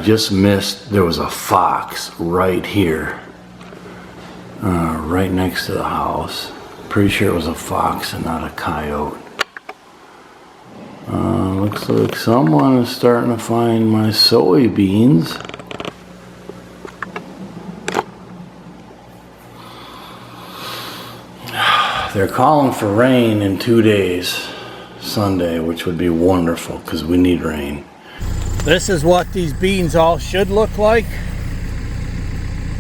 just missed, there was a fox right here, right next to the house. Pretty sure it was a fox and not a coyote. Looks like someone is starting to find my soybeans. They're calling for rain in 2 days, Sunday, which would be wonderful because we need rain. This is what these beans all should look like.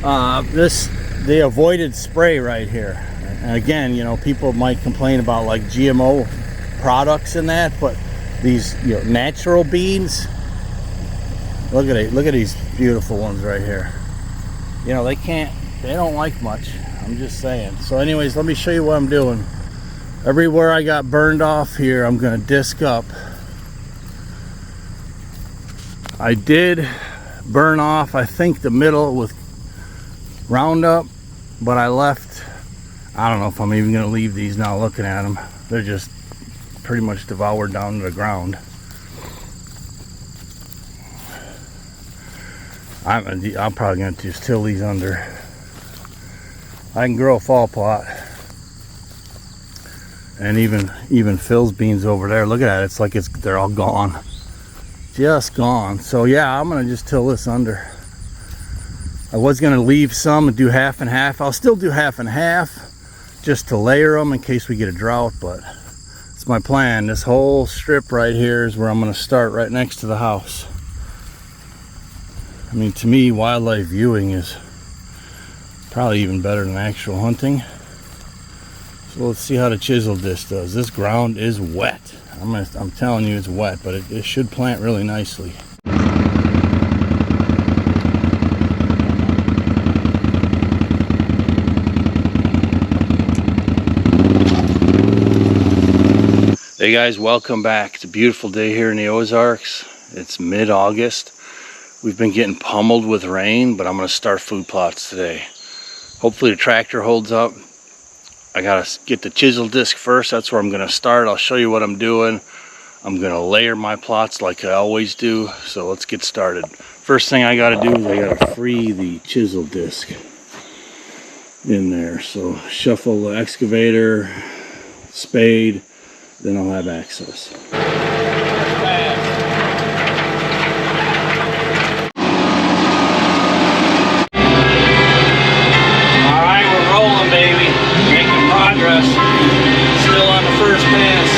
They avoided spray right here. And again, you know, people might complain about like GMO products and that, but these, you know, natural beans, look at it, look at these beautiful ones right here. You know, they don't like much, I'm just saying. So anyways, let me show you what I'm doing. Everywhere I got burned off here, I'm gonna disc up. I did burn off, I think, the middle with Roundup, but I left, I don't know if I'm even gonna leave these now looking at them. They're just pretty much devoured down to the ground. I'm probably gonna just till these under. I can grow a fall plot. And even Phil's beans over there, look at that, it's like they're all gone. Just gone. So yeah, I'm gonna just till this under. I was gonna leave some and do half and half. I'll still do half and half just to layer them in case we get a drought, but it's my plan. This whole strip right here is where I'm gonna start, right next to the house. I mean, to me, wildlife viewing is probably even better than actual hunting. So let's see how the chisel disc does. This ground is wet. I'm telling you, it's wet, but it should plant really nicely. Hey guys, welcome back. It's a beautiful day here in the Ozarks. It's mid-August. We've been getting pummeled with rain, but I'm going to start food plots today. Hopefully the tractor holds up. I got to get the chisel disc first. That's where I'm going to start. I'll show you what I'm doing. I'm going to layer my plots like I always do. So let's get started. First thing I got to do is I got to free the chisel disc in there. So shuffle the excavator, spade, then I'll have access. Alright, we're rolling, baby. Making progress. Still on the first pass.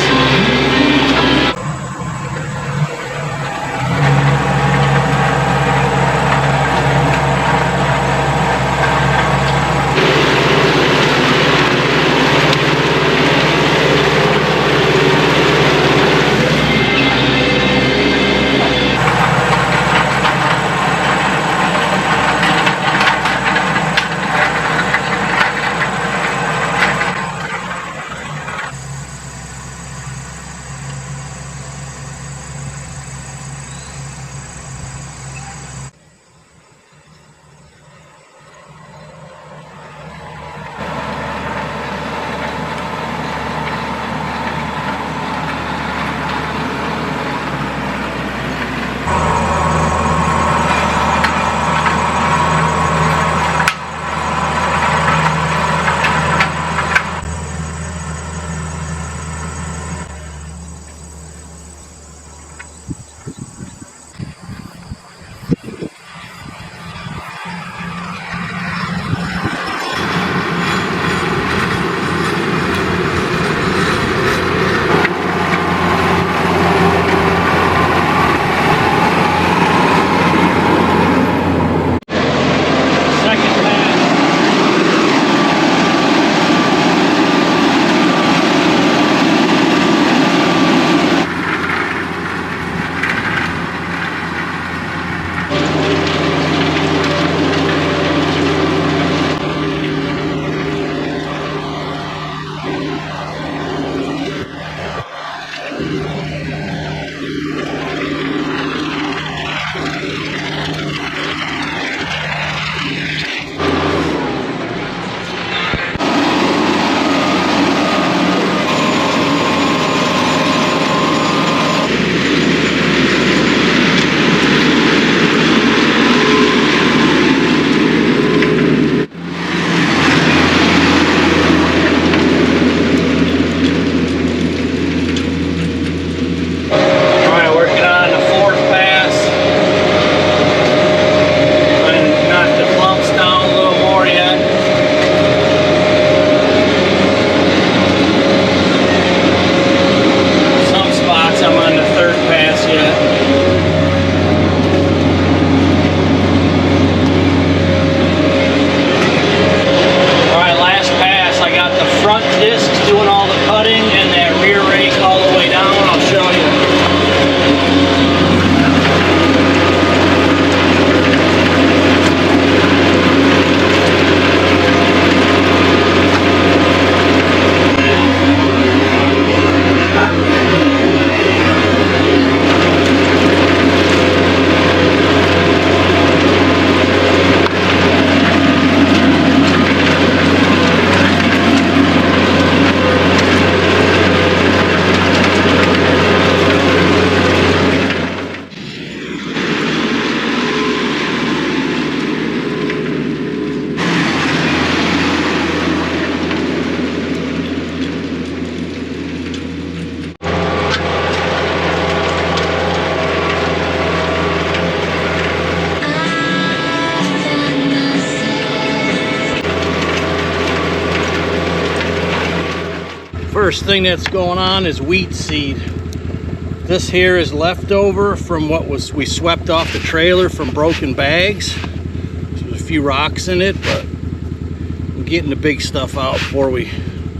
First thing that's going on is wheat seed. This here is leftover from what we swept off the trailer from broken bags. There's a few rocks in it, but I'm getting the big stuff out before we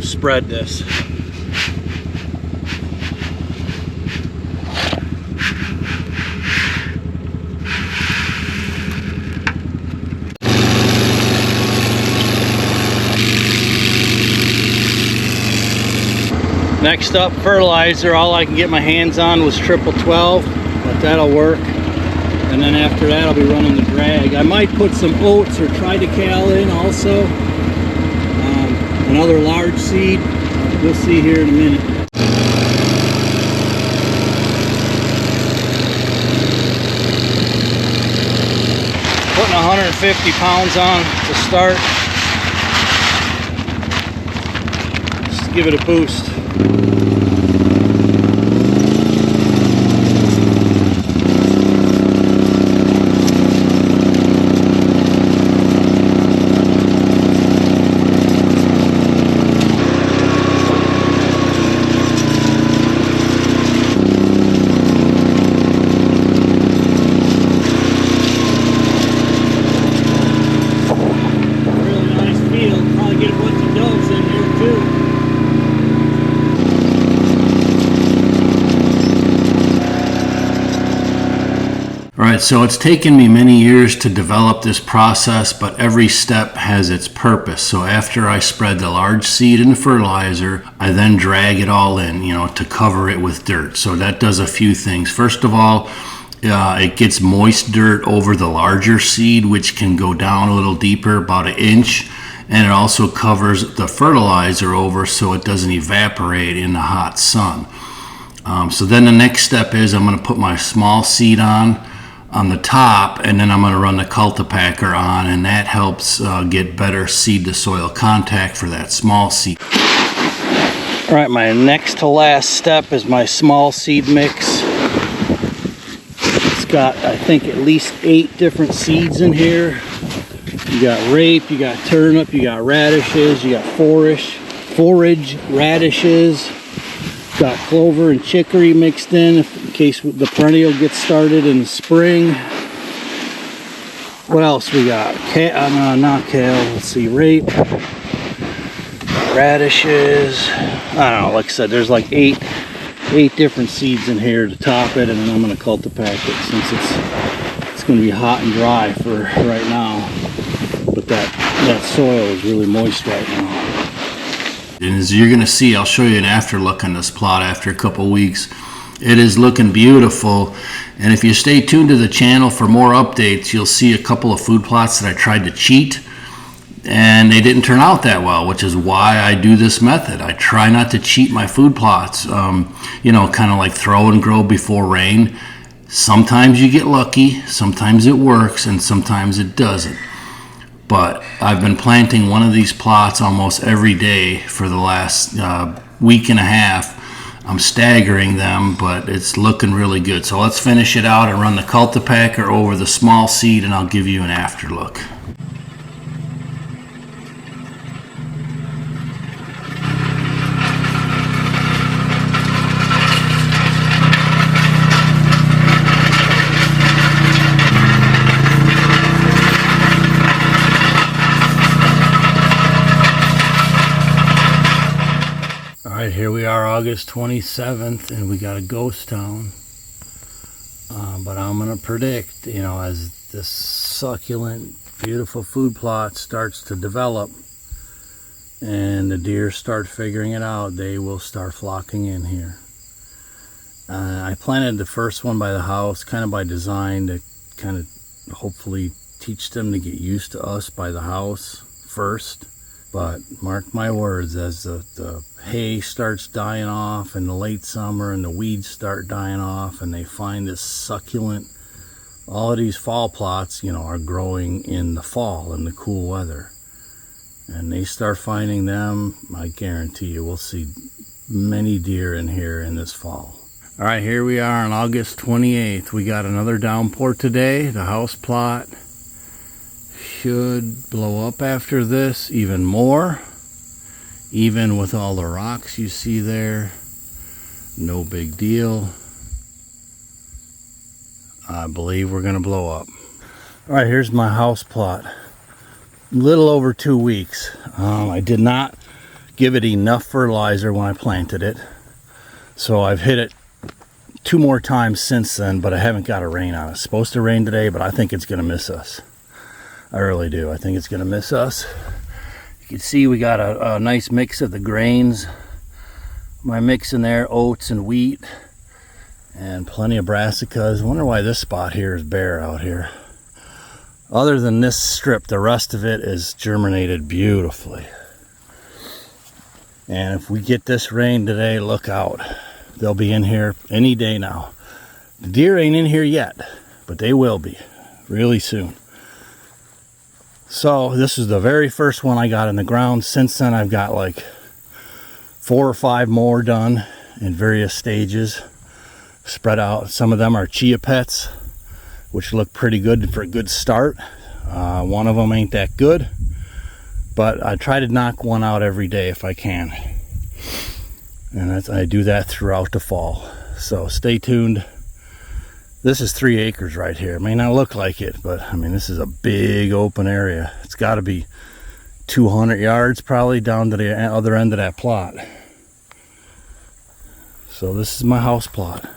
spread this. Next up, fertilizer. All I can get my hands on was triple 12, but that'll work. And then after that, I'll be running the drag. I might put some oats or triticale in also. Another large seed. We'll see here in a minute. Putting 150 pounds on to start. Just give it a boost. Alright, so it's taken me many years to develop this process, but every step has its purpose. So after I spread the large seed in the fertilizer, I then drag it all in, to cover it with dirt. So that does a few things. First of all, it gets moist dirt over the larger seed, which can go down a little deeper, about 1 inch. And it also covers the fertilizer over so it doesn't evaporate in the hot sun. So then the next step is I'm going to put my small seed on the top, and then I'm going to run the cultipacker on, and that helps get better seed to soil contact for that small seed. All right, my next to last step is my small seed mix. It's got, I think, at least 8 different seeds in here. You got rape, you got turnip, you got radishes, you got forage radishes, got clover and chicory mixed in case the perennial gets started in the spring. What else we got? Not kale, let's see, rape, radishes. I don't know, like I said, there's like 8 different seeds in here to top it, and then I'm going to cultipack it since it's going to be hot and dry for right now. But that soil is really moist right now. And as you're going to see, I'll show you an after look on this plot after a couple weeks. It is looking beautiful, and if you stay tuned to the channel for more updates, you'll see a couple of food plots that I tried to cheat, and they didn't turn out that well, which is why I do this method. I try not to cheat my food plots, kind of like throw and grow before rain. Sometimes you get lucky, sometimes it works, and sometimes it doesn't. But I've been planting one of these plots almost every day for the last week and a half. I'm staggering them, but it's looking really good. So let's finish it out and run the cultipacker over the small seed, and I'll give you an after look. Alright, here we are, August 27th, and we got a ghost town. But I'm going to predict, as this succulent, beautiful food plot starts to develop and the deer start figuring it out, they will start flocking in here. I planted the first one by the house, kind of by design, to kind of hopefully teach them to get used to us by the house first. But mark my words, as the hay starts dying off in the late summer and the weeds start dying off and they find this succulent, all of these fall plots, are growing in the fall in the cool weather. And they start finding them, I guarantee you we'll see many deer in here in this fall. All right, here we are on August 28th. We got another downpour today. The house plot should blow up after this even more. Even with all the rocks you see there, no big deal. I believe we're gonna blow up. All right, here's my house plot. Little over 2 weeks. I did not give it enough fertilizer when I planted it, so I've hit it 2 more times since then, but I haven't got a rain on it. It's supposed to rain today, but I think it's gonna miss us. I really do. I think it's gonna miss us. You can see we got a nice mix of the grains. My mix in there, oats and wheat, and plenty of brassicas. I wonder why this spot here is bare out here. Other than this strip, the rest of it is germinated beautifully. And if we get this rain today, look out. They'll be in here any day now. The deer ain't in here yet, but they will be really soon. So this is the very first one I got in the ground. Since then, I've got like 4 or 5 more done in various stages, spread out. Some of them are chia pets, which look pretty good for a good start. One of them ain't that good, but I try to knock one out every day if I can. And I do that throughout the fall. So stay tuned. This is 3 acres right here. It may not look like it, but I mean, this is a big open area. It's got to be 200 yards probably down to the other end of that plot. So this is my house plot.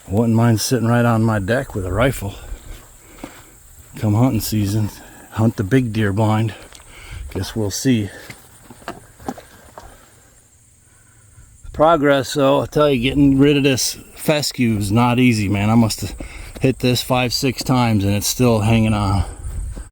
I wouldn't mind sitting right on my deck with a rifle. Come hunting season, hunt the big deer blind. Guess we'll see. Progress, though, I tell you, getting rid of this fescue is not easy, man. I must have hit this 5-6 times and it's still hanging on.